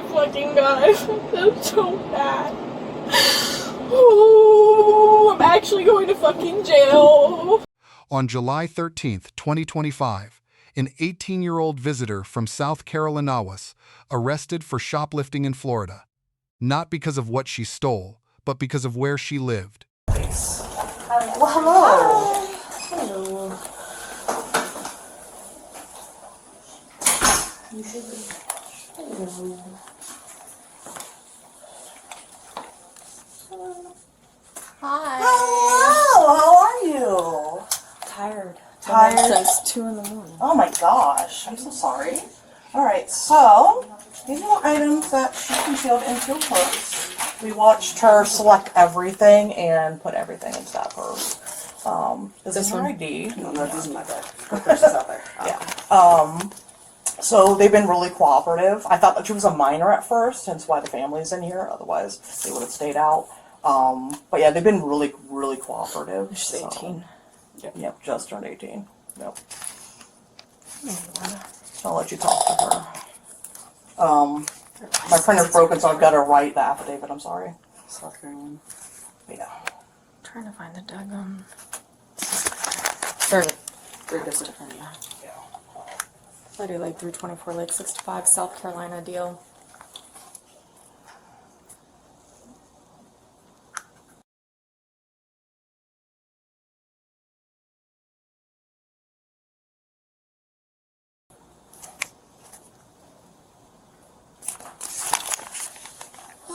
fucking god, I fucked up so bad. Oh, I'm actually going to fucking jail. On July 13th, 2025, an 18-year-old visitor from South Carolina was arrested for shoplifting in Florida, not because of what she stole, but because of where she lived. Well, hello. Hello. You should be. Hello. Hi. Hello, how are you? Tired. Tired? Since 2 in the morning. Oh my gosh, I'm so sorry. Alright, so these are the items that she concealed into her purse. We watched her select everything and put everything into that purse. This is her ID. No, this is my bag. Her purse is out there. Yeah. So they've been really cooperative. I thought that she was a minor at first, hence why the family's in here. Otherwise, they would have stayed out. But yeah, they've been really, really cooperative. She's 18. Yep, just turned 18. Yep. I'll let you talk to her. My printer's broken, so I've got to write the affidavit. I'm sorry. South Carolina. Yeah. Trying to find the daggum. Third district. Yeah. I do like 324 Lake 65 South Carolina deal.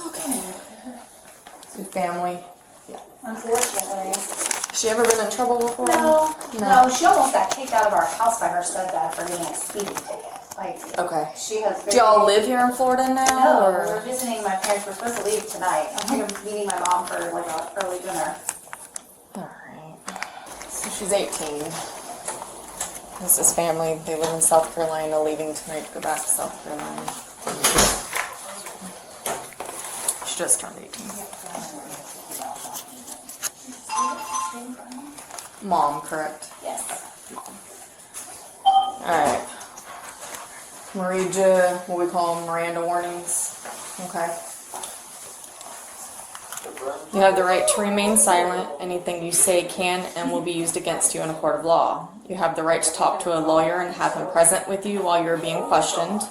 Okay. Your family. Unfortunately. Has she ever been in trouble before? No, she almost got kicked out of our house by her stepdad for getting a speeding ticket. Like, Okay. she has. Do y'all live here in Florida now? No, or? we're visiting my parents. We're supposed to leave tonight. I'm meeting my mom for like an early dinner. Alright. So she's 18. This is family. They live in South Carolina, leaving tonight to go back to South Carolina. She just turned 18. Mom, correct? Yes. Alright. Read you what we call Miranda warnings. Okay. You have the right to remain silent. Anything you say can and will be used against you in a court of law. You have the right to talk to a lawyer and have him present with you while you're being questioned.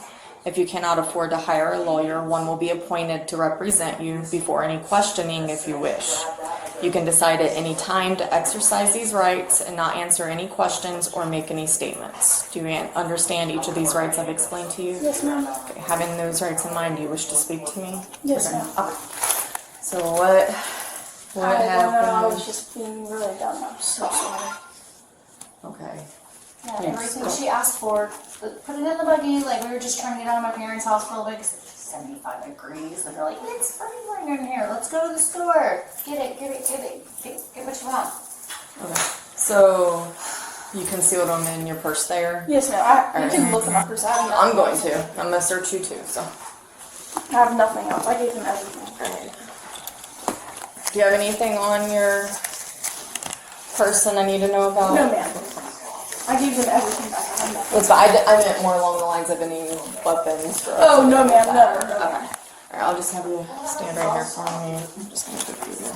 If you cannot afford to hire a lawyer, one will be appointed to represent you before any questioning if you wish. You can decide at any time to exercise these rights and not answer any questions or make any statements. Do you understand each of these rights I've explained to you? Yes, ma'am. Okay. Having those rights in mind, do you wish to speak to me? Yes, ma'am. Okay. So what happened? I was just being really dumb. I'm so sorry. Okay. Yeah, everything she asked for, put it in the buggy. Like, we were just trying to get out of my parents' house for a little bit because it's 75 degrees. And they're like, it's freezing in here. Let's go to the store. Get what you want. Okay. So you concealed them in your purse there? Yes, ma'am. You can look in my purse. I'm going to. I'm going to search you too, so. I have nothing else. I gave them everything. Alright. Do you have anything on your person I need to know about? No, ma'am. I gave them everything back. I have nothing. That's fine. I meant more along the lines of any weapons. Drugs, Oh, no, ma'am. No. Okay. Alright, I'll just have you stand right here for me. I'm just going to go through there.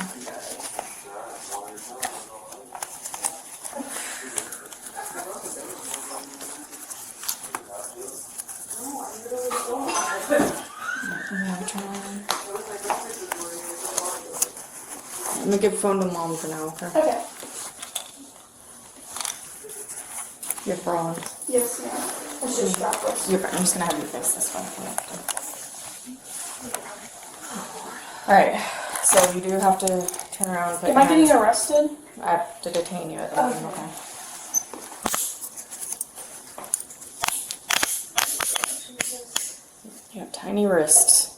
Let me give the phone to Mom for now, okay? Okay. You're fraud. Yes, ma'am. It's just strapless. You're fine. I'm just gonna have you face this way. Alright, so you do have to turn around and put Am I getting arrested? I have to detain you at the moment, okay? You have tiny wrists.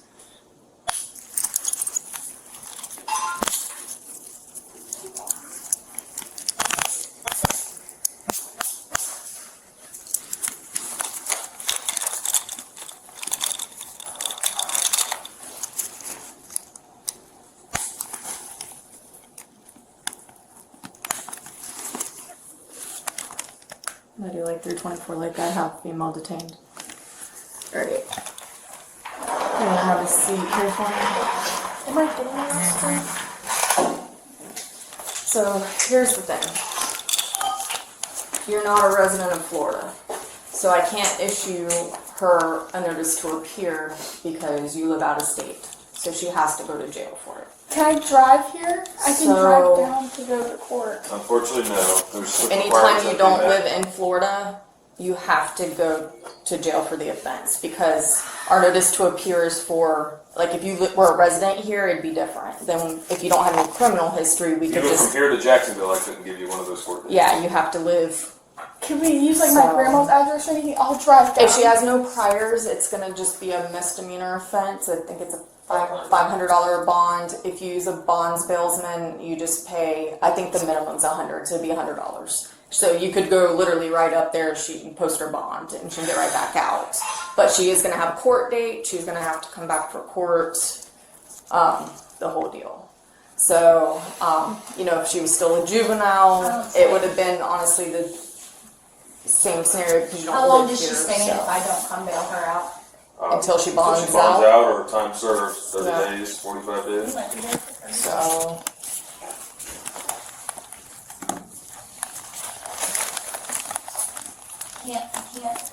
I do like 324 like I have female detained. Alright. You wanna have a seat here for me? Am I getting this? So here's the thing. You're not a resident of Florida. So I can't issue her a notice to appear because you live out of state. So she has to go to jail for it. Can I drive here? I can So- drive down to go to court. Unfortunately, no. There's some Anytime requirements you that don't do that. live in Florida, you have to go to jail for the offense because our notice to appear is for, like if you were a resident here, it'd be different. Then if you don't have any criminal history, we could Even from just, here to Jacksonville, I couldn't give you one of those court dates. yeah, you have to live. Can we use like my So- grandma's address or anything? I'll drive down. If she has no priors, it's gonna just be a misdemeanor offense. I think it's a $500 bond. If you use a bonds bailsman, you just pay, I think the minimum's $100, so it'd be $100. So you could go literally right up there, she can post her bond and she can get right back out. But she is gonna have a court date, she's gonna have to come back for court, the whole deal. So, you know, if she was still a juvenile, it would have been honestly the same scenario because you How don't long live does she here. stay So. if I don't come bail her out? Until she bonds Until she bonds out. out or time served, 30 Yeah. days, 45 days. So, I can't,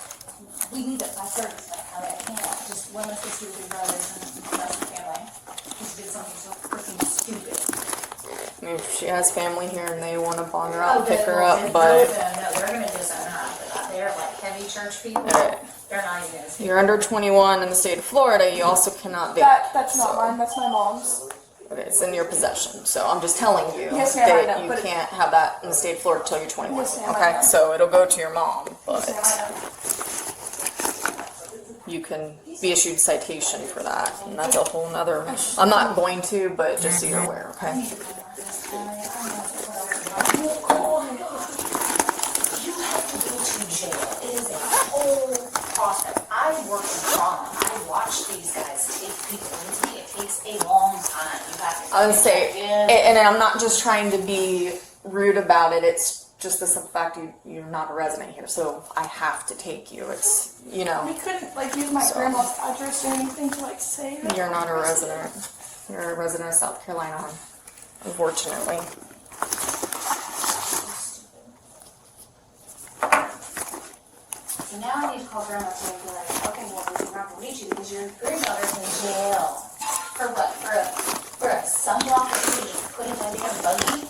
we need it by service, I mean, I can't just limit this to your brothers and the rest of the family. Just did something so freaking stupid. I mean, if she has family here and they want to bond her out, Oh, pick good, her well, up, then but no, they're gonna disown her after that. They're like heavy church people. Alright. They're not even gonna see. you're under 21 in the state of Florida, you also cannot be. That's not So- mine. That's my mom's. Okay, it's in your possession, so I'm just telling you Yes, ma'am, I that know, you but- can't have that in the state of Florida until you're 21. Yes, ma'am, I Okay, know. so it'll go to your mom, but I you can be issued citation for that, and that's a whole nother. I'm not going to, but just so you're aware, okay? You have to go to jail. It is a whole process. I work in trauma. I watch these guys take people into me. It takes a long time. You have to. I would say, check in. and I'm not just trying to be rude about it. It's just the simple fact you're not a resident here, so I have to take you. It's We couldn't like use my grandma's address or anything to like say that. you're not a resident. You're a resident of South Carolina, unfortunately. So now I need to call grandma to be like, okay, well, we're not gonna meet you because your granddaughter's in jail. For what? For a sunblock that you just put in a damn buggy?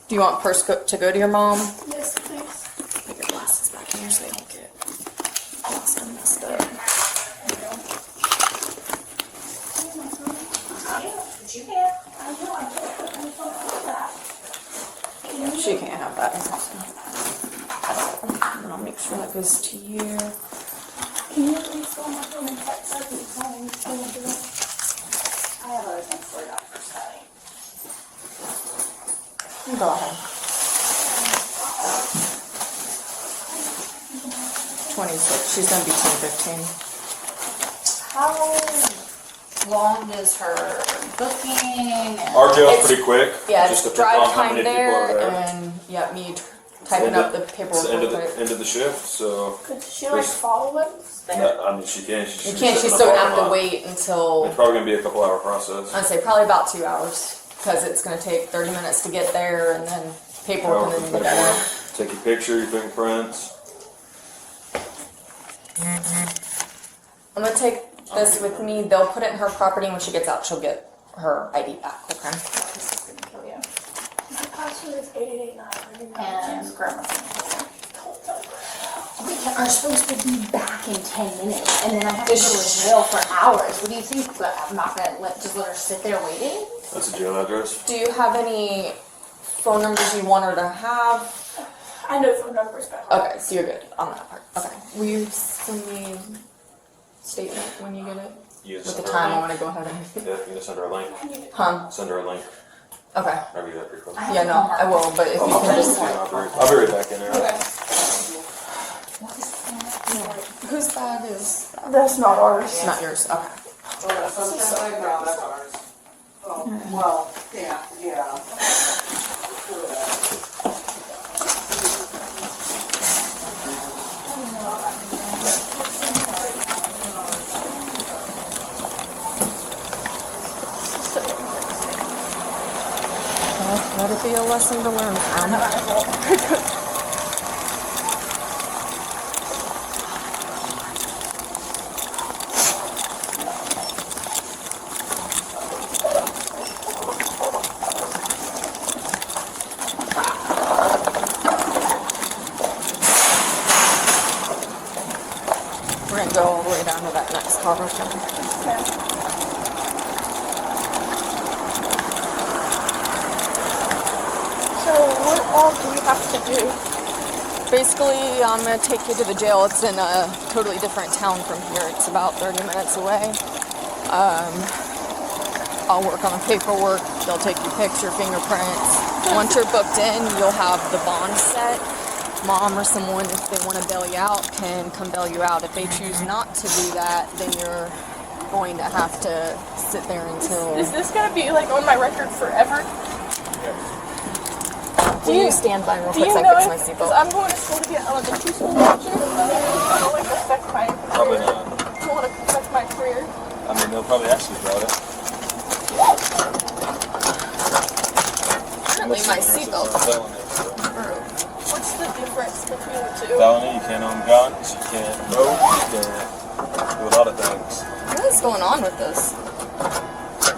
Do you want purse to go to your mom? Yes, please. Put your glasses back in here so they don't get lost and messed up. But you can't. I know I can't put my phone like that. She can't have that. And I'll make sure that goes to you. Can you please go on my phone and text her because it's calling me to do it? I have other things to worry about first, Sally. Go ahead. 26. She's gonna be 10, 15. How long is her booking? And Our jail's It's- pretty quick. Yeah, just it's depends on drive how time many people are there, there. and yeah, me typing up the It's paperwork. the end of real quick. the end of the shift, so Could she like follow it? I mean she can. You can't. She's still gonna have to wait until It's probably gonna be a couple hour process. I'd say probably about 2 hours because it's gonna take 30 minutes to get there, and then paperwork and then get there. Take your picture, your fingerprints. I'm gonna take this with me. They'll put it in her property, and when she gets out, she'll get her ID back. Okay. This is gonna kill you. The password is 8889. And grandma's we are supposed to be back in 10 minutes, and then I have to go to jail for hours. What do you think? But I'm not gonna just let her sit there waiting. That's a jail address. Do you have any phone numbers you want her to have? I know phone numbers better. Okay, so you're good on that part. Okay. Will you send me a statement when you get it? You With just the send her a time I link. want to go ahead and. Yeah, you can send her a link. Huh? Send her a link. Okay. I'll do that pretty quick. Yeah, no, I will, but if you can just. I'll be right back in there. Okay. Whose bag is that? That's not ours. It's not yours. Okay. Well, yeah. lesson to learn from. We're gonna go all the way down to that next car. So what all do we have to do? Basically, I'm gonna take you to the jail. It's in a totally different town from here. It's about 30 minutes away. I'll work on the paperwork. They'll take your picture, fingerprints. Once you're booked in, you'll have the bond set. Mom or someone, if they want to bail you out, can come bail you out. If they choose not to do that, then you're going to have to sit there until... Is this gonna be like on my record forever? Will you stand by real Do quick you so I know fix my if, seatbelt? because I'm going to school to get elementary school teacher, it'll like affect my Probably career? not. Will it affect my career? I mean, they'll probably ask you about it. Apparently my seatbelt. What's the difference between the two? Felony, you can't own guns, you can't vote, you can't do a lot of things. What is going on with this?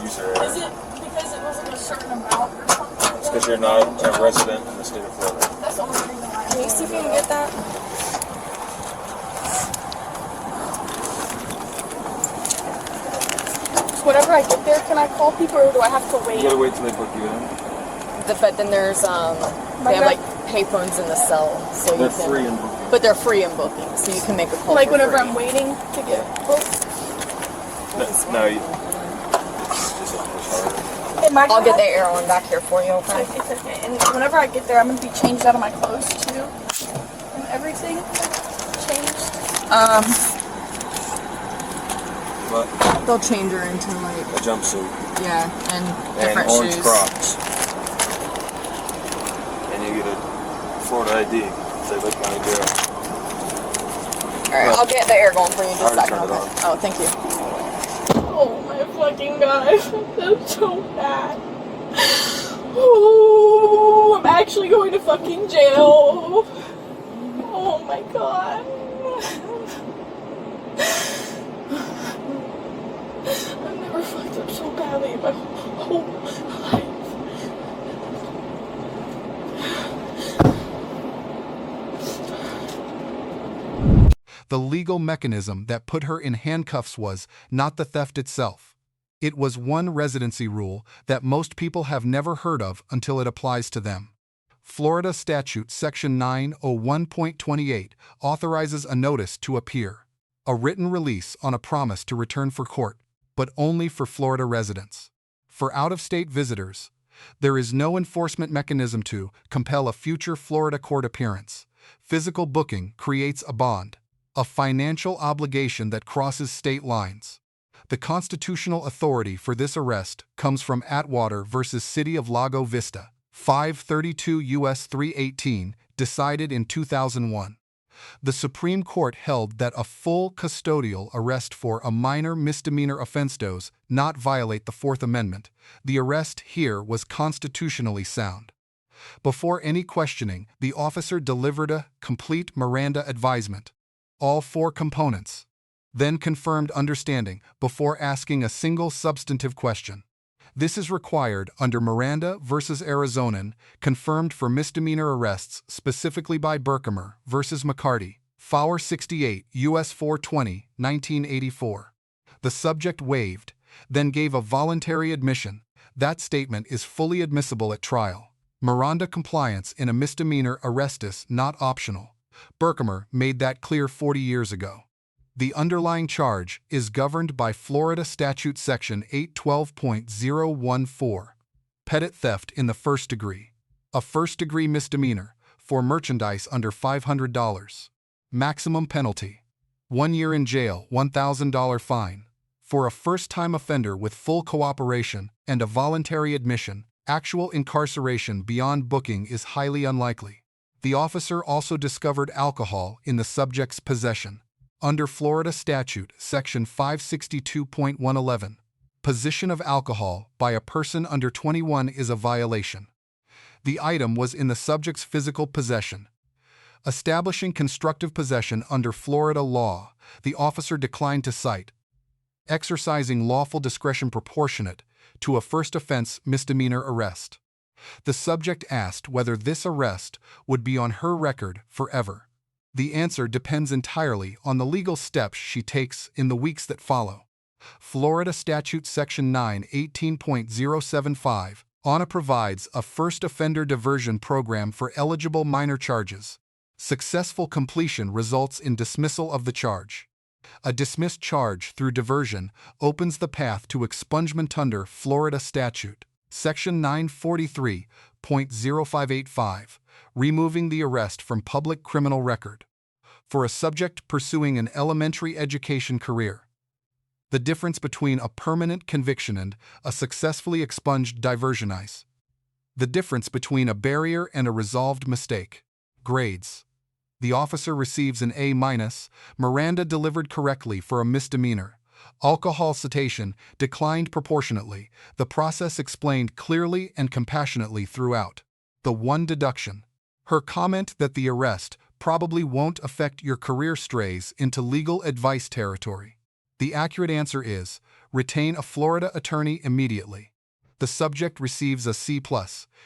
User Is error. it because it wasn't a certain amount or something? It's because you're not a resident in the state of Florida. That's the only reason why. Can you see if you can get that? Whenever I get there, can I call people or do I have to wait? You gotta wait till they book you in. But then there's, they have like payphones in the cell. So They're you can, free in booking. But they're free in booking, so you can make a call Like for whenever free. I'm waiting to get booked? No, you. It's just harder. Am I I'll gonna get the have- arrow on back here for you, okay? It's okay. And whenever I get there, I'm gonna be changed out of my clothes too, and everything changed. But They'll change her into like, a jumpsuit yeah, and and different orange shoes. Crocs. And you get a Florida ID if they look down jail. Alright, I'll get the air going for you in just a I already second, turned it okay? Oh, thank you. Oh my fucking god, I felt that so bad. Oh, I'm actually going to fucking jail. Oh my god. I've never fucked up so badly in my whole life. The legal mechanism that put her in handcuffs was not the theft itself. It was one residency rule that most people have never heard of until it applies to them. Florida Statute Section 901.28 authorizes a notice to appear, a written release on a promise to return for court, but only for Florida residents. For out-of-state visitors, there is no enforcement mechanism to compel a future Florida court appearance. Physical booking creates a bond, a financial obligation that crosses state lines. The constitutional authority for this arrest comes from Atwater versus City of Lago Vista, 532 U.S. 318, decided in 2001. The Supreme Court held that a full custodial arrest for a minor misdemeanor offense does not violate the Fourth Amendment. The arrest here was constitutionally sound. Before any questioning, the officer delivered a complete Miranda advisement, all four components, then confirmed understanding before asking a single substantive question. This is required under Miranda versus Arizonan, confirmed for misdemeanor arrests specifically by Berkemer versus McCarty, Fowler 68, U.S. 420, 1984. The subject waived, then gave a voluntary admission. That statement is fully admissible at trial. Miranda compliance in a misdemeanor arrest is not optional. Berkemer made that clear 40 years ago. The underlying charge is governed by Florida Statute Section 812.014, petit theft in the first degree, a first-degree misdemeanor for merchandise under $500. Maximum penalty: 1 year in jail, $1,000 fine. For a first-time offender with full cooperation and a voluntary admission, actual incarceration beyond booking is highly unlikely. The officer also discovered alcohol in the subject's possession. Under Florida Statute, Section 562.111, possession of alcohol by a person under 21 is a violation. The item was in the subject's physical possession. Establishing constructive possession under Florida law, the officer declined to cite. Exercising lawful discretion proportionate to a first offense misdemeanor arrest. The subject asked whether this arrest would be on her record forever. The answer depends entirely on the legal steps she takes in the weeks that follow. Florida Statute Section 9 18.075 ONA provides a first offender diversion program for eligible minor charges. Successful completion results in dismissal of the charge. A dismissed charge through diversion opens the path to expungement under Florida Statute Section 943.0585, removing the arrest from public criminal record. For a subject pursuing an elementary education career, the difference between a permanent conviction and a successfully expunged diversion is the difference between a barrier and a resolved mistake. Grades. The officer receives an A-. Miranda delivered correctly for a misdemeanor. Alcohol citation declined proportionately. The process explained clearly and compassionately throughout. The one deduction. Her comment that the arrest probably won't affect your career strays into legal advice territory. The accurate answer is, retain a Florida attorney immediately. The subject receives a C+.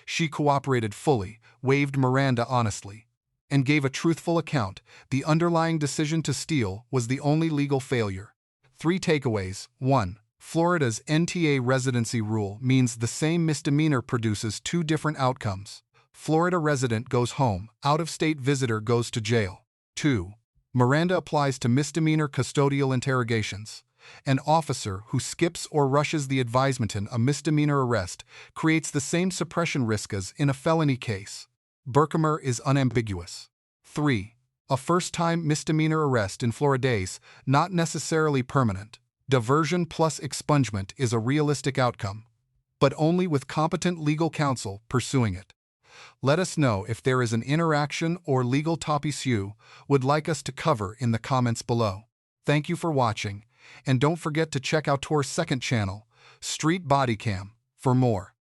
She cooperated fully, waived Miranda honestly, and gave a truthful account. The underlying decision to steal was the only legal failure. 3 takeaways. 1. Florida's NTA residency rule means the same misdemeanor produces 2 different outcomes. Florida resident goes home, out-of-state visitor goes to jail. 2. Miranda applies to misdemeanor custodial interrogations. An officer who skips or rushes the advisement in a misdemeanor arrest creates the same suppression risk as in a felony case. Berkemer is unambiguous. 3. A first-time misdemeanor arrest in Florida is not necessarily permanent. Diversion plus expungement is a realistic outcome, but only with competent legal counsel pursuing it. Let us know if there is an interaction or legal topic you would like us to cover in the comments below. Thank you for watching, and don't forget to check out our second channel, Street Bodycam, for more.